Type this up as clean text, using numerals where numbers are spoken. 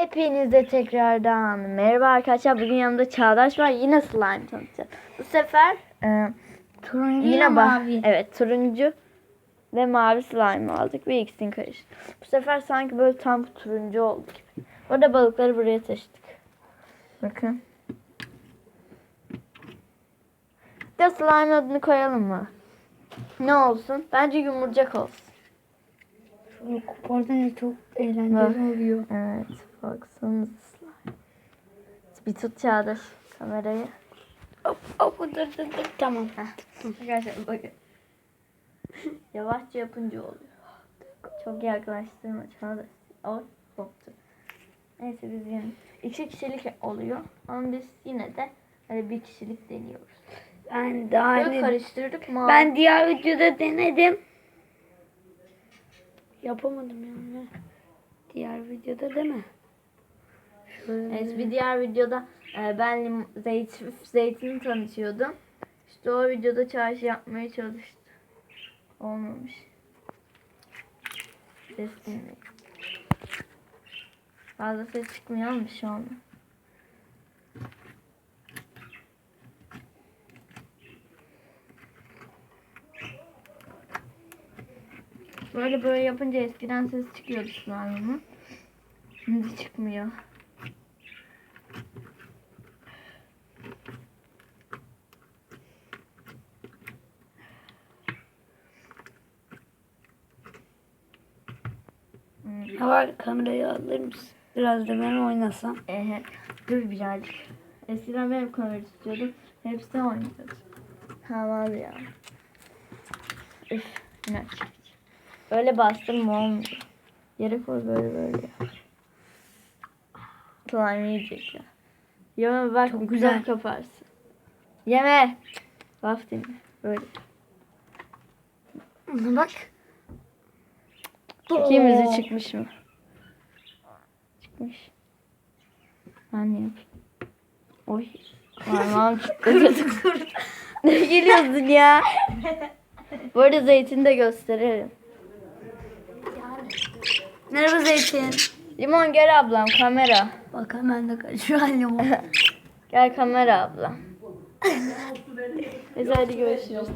Hepinize tekrardan merhaba arkadaşlar. Bugün yanımda Çağdaş var. Yine slime tanıtacağız. Bu sefer Turuncu yine mavi. Evet, turuncu ve mavi slime aldık ve ikisini karıştırdık. Bu sefer sanki böyle tam turuncu oldu gibi. Orada balıkları buraya taşıdık. Bakın. Bir de slime adını koyalım mı? Ne olsun? Bence yumurcak olsun. Şunu kopardan çok eğlenceli Bak. oluyor. Evet. Baksanıza slime. Bir tut Çağdaş kamerayı. Hop, dur. Tamam. Arkadaşlar bakın. Yavaşça yapınca oluyor. Çok yaklaştırma Çağdaş. Ay koptu. Neyse biz yine 2 kişilik oluyor. Ama biz yine de hani bir kişilik deniyoruz. Ben daha Böyle karıştırdık mı? Ben diğer videoda denedim. Yapamadım yani. Diğer videoda değil mi? Evet, bir diğer videoda ben zeytini tanıtıyordum. İşte o videoda çarşı yapmaya çalıştı. Olmamış. Ses dinleyin. Fazla ses çıkmıyor ama bir şey olmuyor. Böyle yapınca eskiden ses çıkıyordu slime'ın. Şimdi çıkmıyor. Var, kamerayı alır mısın? Biraz da ben oynasam. Dur birazcık. Eskiden ben hep kamera tutuyordum. Hepsi oynuyordu. Tamam ya. Üf, ne çıktı. Öyle bastım mı olmuyor. Yere koy böyle yap. Slime yiyecek ya. Yeme bak Çok güzel güzel. kaparsın. Yeme. Laf dinle. Böyle. Bak. İkimizi çıkmış mı? Çıkmış. Ben ne yapayım? Oy. Parmağım çıktı. Ne geliyorsun ya? Bu arada zeytini de gösterelim. Merhaba Zeytin. Limon gel ablam kamera. Bak hemen de kaçıyor limon. Gel kamera ablam. Neyse hadi görüşürüz.